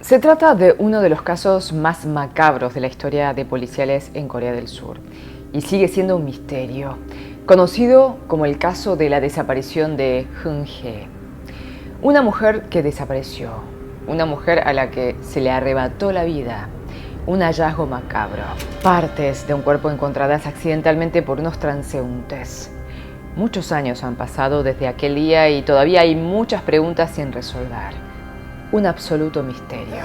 Se trata de uno de los casos más macabros de la historia de policiales en Corea del Sur y sigue siendo un misterio, conocido como el caso de la desaparición de Eun-hye. Una mujer que desapareció, una mujer a la que se le arrebató la vida, un hallazgo macabro, partes de un cuerpo encontradas accidentalmente por unos transeúntes. Muchos años han pasado desde aquel día y todavía hay muchas preguntas sin resolver. Un absoluto misterio.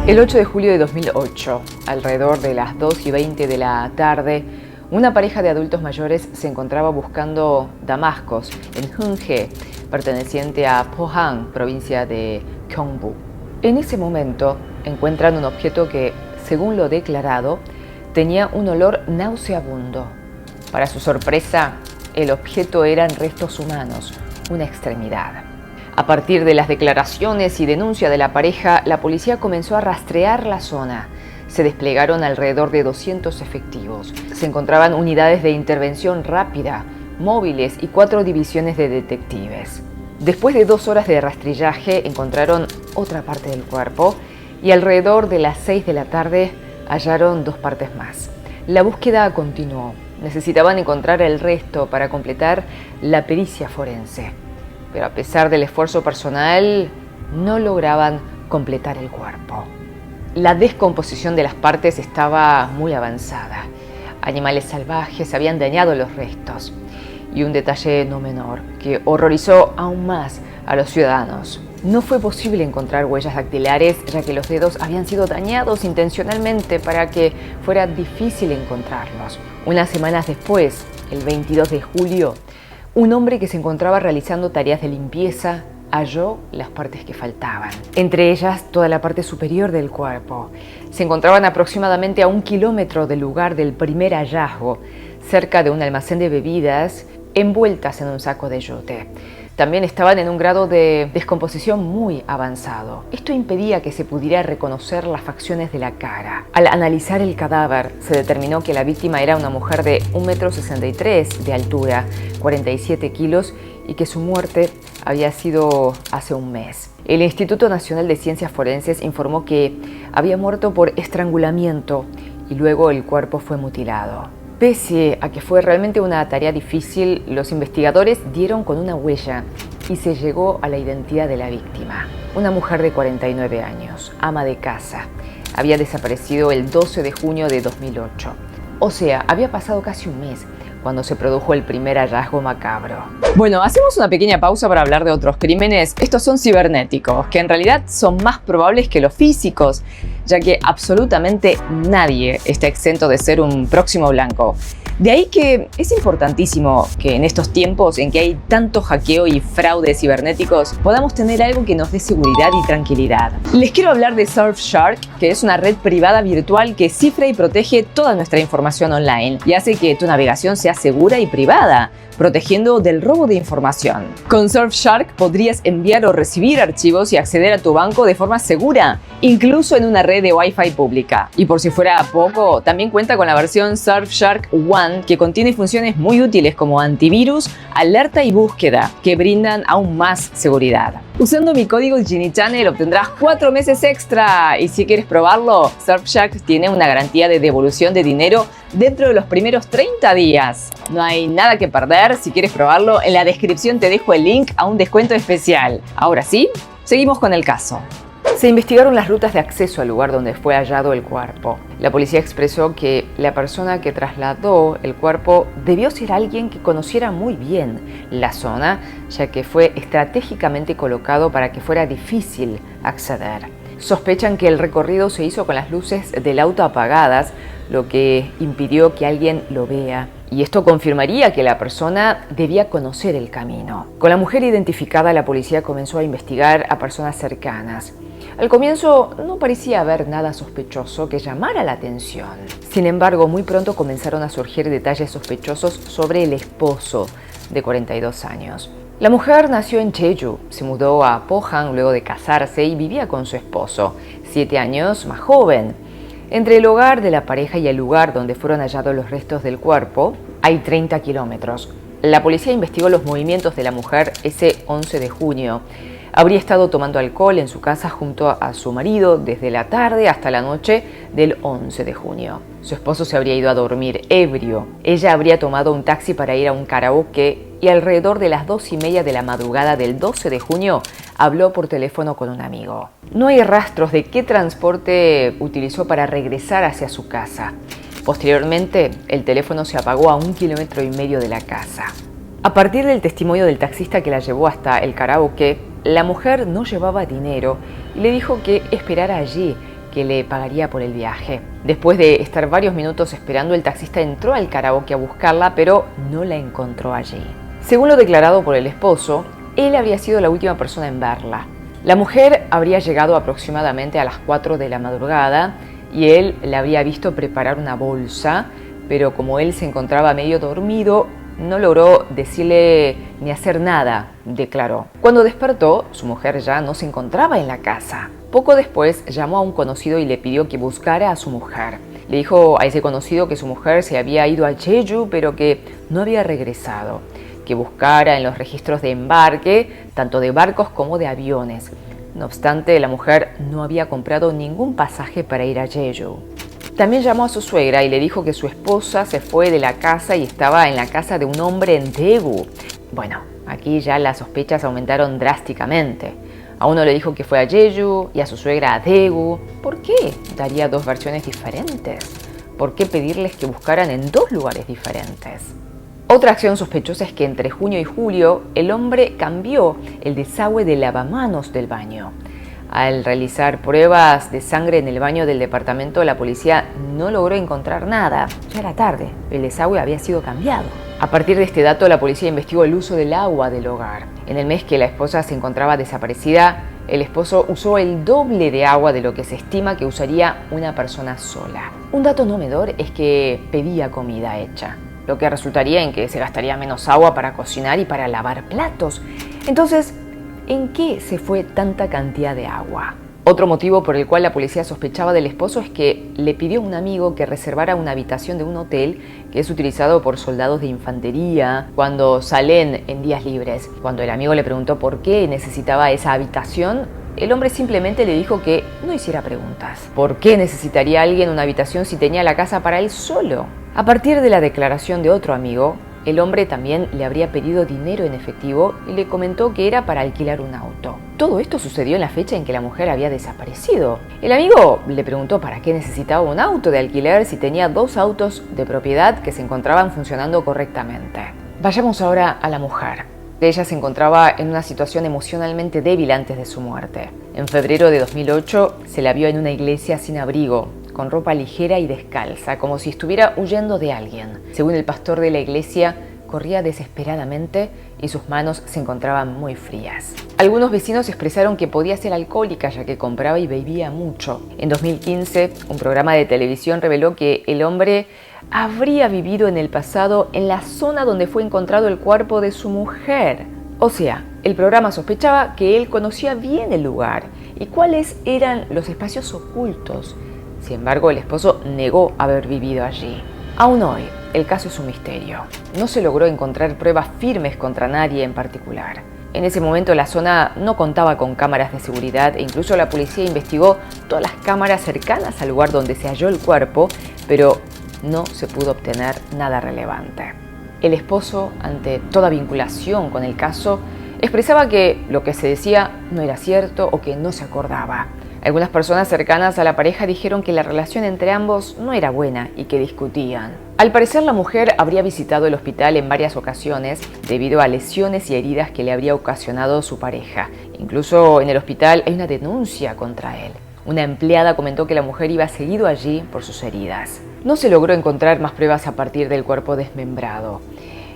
El 8 de julio de 2008, alrededor de las 2:20 de la tarde, una pareja de adultos mayores se encontraba buscando damascos en Eun-hye, perteneciente a Pohang, provincia de Gyeongbu. En ese momento encuentran un objeto que, según lo declarado, tenía un olor nauseabundo. Para su sorpresa, el objeto eran restos humanos, una extremidad. A partir de las declaraciones y denuncia de la pareja, la policía comenzó a rastrear la zona. Se desplegaron alrededor de 200 efectivos. Se encontraban unidades de intervención rápida, móviles y 4 divisiones de detectives. Después de 2 horas de rastrillaje, encontraron otra parte del cuerpo y alrededor de las 6 de la tarde hallaron 2 partes más. La búsqueda continuó. Necesitaban encontrar el resto para completar la pericia forense. Pero a pesar del esfuerzo personal, no lograban completar el cuerpo. La descomposición de las partes estaba muy avanzada. Animales salvajes habían dañado los restos. Y un detalle no menor, que horrorizó aún más a los ciudadanos. No fue posible encontrar huellas dactilares, ya que los dedos habían sido dañados intencionalmente para que fuera difícil encontrarlos. Unas semanas después, el 22 de julio, un hombre que se encontraba realizando tareas de limpieza halló las partes que faltaban. Entre ellas, toda la parte superior del cuerpo. Se encontraban aproximadamente a 1 kilómetro del lugar del primer hallazgo, cerca de un almacén de bebidas, envueltas en un saco de yote. También estaban en un grado de descomposición muy avanzado. Esto impedía que se pudiera reconocer las facciones de la cara. Al analizar el cadáver, se determinó que la víctima era una mujer de 1,63 m de altura, 47 kilos, y que su muerte había sido hace un mes. El Instituto Nacional de Ciencias Forenses informó que había muerto por estrangulamiento y luego el cuerpo fue mutilado. Pese a que fue realmente una tarea difícil, los investigadores dieron con una huella y se llegó a la identidad de la víctima. Una mujer de 49 años, ama de casa. Había desaparecido el 12 de junio de 2008. O sea, había pasado casi un mes cuando se produjo el primer hallazgo macabro. Bueno, hacemos una pequeña pausa para hablar de otros crímenes. Estos son cibernéticos, que en realidad son más probables que los físicos, ya que absolutamente nadie está exento de ser un próximo blanco. De ahí que es importantísimo que en estos tiempos en que hay tanto hackeo y fraude cibernéticos podamos tener algo que nos dé seguridad y tranquilidad. Les quiero hablar de Surfshark, que es una red privada virtual que cifra y protege toda nuestra información online y hace que tu navegación sea segura y privada, protegiendo del robo de información. Con Surfshark podrías enviar o recibir archivos y acceder a tu banco de forma segura, incluso en una red de Wi-Fi pública. Y por si fuera poco, también cuenta con la versión Surfshark One, que contiene funciones muy útiles como antivirus, alerta y búsqueda, que brindan aún más seguridad. Usando mi código GenieChannel obtendrás 4 meses extra y si quieres probarlo, Surfshark tiene una garantía de devolución de dinero dentro de los primeros 30 días. No hay nada que perder. Si quieres probarlo, en la descripción te dejo el link a un descuento especial. Ahora sí, seguimos con el caso. Se investigaron las rutas de acceso al lugar donde fue hallado el cuerpo. La policía expresó que la persona que trasladó el cuerpo debió ser alguien que conociera muy bien la zona, ya que fue estratégicamente colocado para que fuera difícil acceder. Sospechan que el recorrido se hizo con las luces del auto apagadas, lo que impidió que alguien lo vea. Y esto confirmaría que la persona debía conocer el camino. Con la mujer identificada, la policía comenzó a investigar a personas cercanas. Al comienzo no parecía haber nada sospechoso que llamara la atención. Sin embargo, muy pronto comenzaron a surgir detalles sospechosos sobre el esposo de 42 años. La mujer nació en Jeju, se mudó a Pohang luego de casarse y vivía con su esposo, 7 años más joven. Entre el hogar de la pareja y el lugar donde fueron hallados los restos del cuerpo hay 30 kilómetros. La policía investigó los movimientos de la mujer ese 11 de junio. Habría estado tomando alcohol en su casa junto a su marido desde la tarde hasta la noche del 11 de junio. Su esposo se habría ido a dormir ebrio. Ella habría tomado un taxi para ir a un karaoke y alrededor de las 2:30 de la madrugada del 12 de junio habló por teléfono con un amigo. No hay rastros de qué transporte utilizó para regresar hacia su casa. Posteriormente, el teléfono se apagó a 1,5 kilómetros de la casa. A partir del testimonio del taxista que la llevó hasta el karaoke, la mujer no llevaba dinero y le dijo que esperara allí, que le pagaría por el viaje. Después de estar varios minutos esperando, el taxista entró al karaoke a buscarla, pero no la encontró allí. Según lo declarado por el esposo, él habría sido la última persona en verla. La mujer habría llegado aproximadamente a las 4 de la madrugada y él la habría visto preparar una bolsa, pero como él se encontraba medio dormido, no logró decirle ni hacer nada, declaró. Cuando despertó, su mujer ya no se encontraba en la casa. Poco después llamó a un conocido y le pidió que buscara a su mujer. Le dijo a ese conocido que su mujer se había ido a Jeju, pero que no había regresado, que buscara en los registros de embarque, tanto de barcos como de aviones. No obstante, la mujer no había comprado ningún pasaje para ir a Jeju. También llamó a su suegra y le dijo que su esposa se fue de la casa y estaba en la casa de un hombre en Daegu. Bueno, aquí ya las sospechas aumentaron drásticamente. A uno le dijo que fue a Jeju y a su suegra a Daegu. ¿Por qué daría dos versiones diferentes? ¿Por qué pedirles que buscaran en dos lugares diferentes? Otra acción sospechosa es que entre junio y julio el hombre cambió el desagüe de lavamanos del baño. Al realizar pruebas de sangre en el baño del departamento, la policía no logró encontrar nada. Ya era tarde, el desagüe había sido cambiado. A partir de este dato, la policía investigó el uso del agua del hogar. En el mes que la esposa se encontraba desaparecida, el esposo usó el doble de agua de lo que se estima que usaría una persona sola. Un dato no menor es que pedía comida hecha, lo que resultaría en que se gastaría menos agua para cocinar y para lavar platos. Entonces, ¿en qué se fue tanta cantidad de agua? Otro motivo por el cual la policía sospechaba del esposo es que le pidió a un amigo que reservara una habitación de un hotel que es utilizado por soldados de infantería cuando salen en días libres. Cuando el amigo le preguntó por qué necesitaba esa habitación, el hombre simplemente le dijo que no hiciera preguntas. ¿Por qué necesitaría alguien una habitación si tenía la casa para él solo? A partir de la declaración de otro amigo, el hombre también le habría pedido dinero en efectivo y le comentó que era para alquilar un auto. Todo esto sucedió en la fecha en que la mujer había desaparecido. El amigo le preguntó para qué necesitaba un auto de alquiler si tenía 2 autos de propiedad que se encontraban funcionando correctamente. Vayamos ahora a la mujer. Ella se encontraba en una situación emocionalmente débil antes de su muerte. En febrero de 2008 se la vio en una iglesia sin abrigo, con ropa ligera y descalza, como si estuviera huyendo de alguien. Según el pastor de la iglesia, corría desesperadamente y sus manos se encontraban muy frías. Algunos vecinos expresaron que podía ser alcohólica ya que compraba y bebía mucho. En 2015, un programa de televisión reveló que el hombre habría vivido en el pasado en la zona donde fue encontrado el cuerpo de su mujer. O sea, el programa sospechaba que él conocía bien el lugar y cuáles eran los espacios ocultos. Sin embargo, el esposo negó haber vivido allí. Aún hoy, el caso es un misterio. No se logró encontrar pruebas firmes contra nadie en particular. En ese momento la zona no contaba con cámaras de seguridad e incluso la policía investigó todas las cámaras cercanas al lugar donde se halló el cuerpo, pero no se pudo obtener nada relevante. El esposo, ante toda vinculación con el caso, expresaba que lo que se decía no era cierto o que no se acordaba. Algunas personas cercanas a la pareja dijeron que la relación entre ambos no era buena y que discutían. Al parecer, la mujer habría visitado el hospital en varias ocasiones debido a lesiones y heridas que le habría ocasionado su pareja. Incluso en el hospital hay una denuncia contra él. Una empleada comentó que la mujer iba seguido allí por sus heridas. No se logró encontrar más pruebas a partir del cuerpo desmembrado.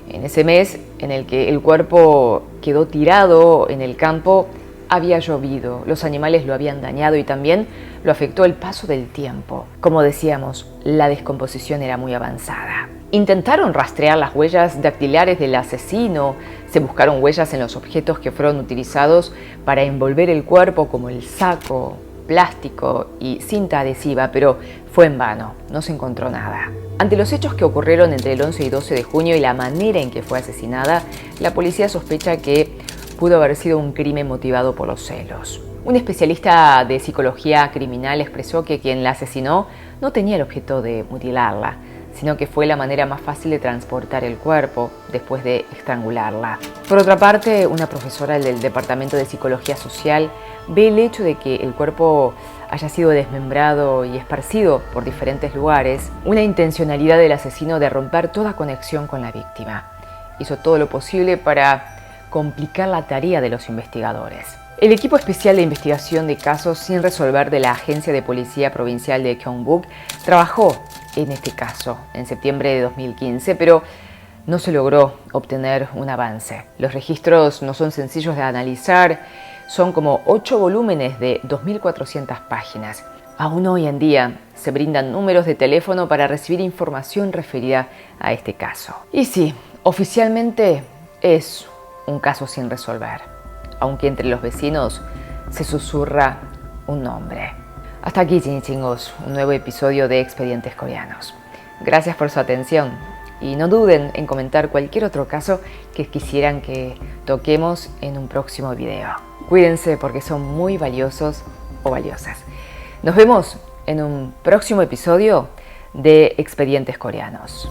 En ese mes en el que el cuerpo quedó tirado en el campo, había llovido, los animales lo habían dañado y también lo afectó el paso del tiempo. Como decíamos, la descomposición era muy avanzada. Intentaron rastrear las huellas dactilares del asesino, se buscaron huellas en los objetos que fueron utilizados para envolver el cuerpo, como el saco, plástico y cinta adhesiva, pero fue en vano, no se encontró nada. Ante los hechos que ocurrieron entre el 11 y 12 de junio y la manera en que fue asesinada, la policía sospecha que pudo haber sido un crimen motivado por los celos. Un especialista de psicología criminal expresó que quien la asesinó no tenía el objeto de mutilarla, sino que fue la manera más fácil de transportar el cuerpo después de estrangularla. Por otra parte, una profesora del Departamento de Psicología Social ve el hecho de que el cuerpo haya sido desmembrado y esparcido por diferentes lugares, una intencionalidad del asesino de romper toda conexión con la víctima. Hizo todo lo posible para complicar la tarea de los investigadores. El equipo especial de investigación de casos sin resolver de la Agencia de Policía Provincial de Gyeongbuk trabajó en este caso en septiembre de 2015, pero no se logró obtener un avance. Los registros no son sencillos de analizar, son como 8 volúmenes de 2.400 páginas. Aún hoy en día se brindan números de teléfono para recibir información referida a este caso. Y sí, oficialmente es un caso sin resolver, aunque entre los vecinos se susurra un nombre. Hasta aquí, chingos, un nuevo episodio de Expedientes Coreanos. Gracias por su atención y no duden en comentar cualquier otro caso que quisieran que toquemos en un próximo video. Cuídense porque son muy valiosos o valiosas. Nos vemos en un próximo episodio de Expedientes Coreanos.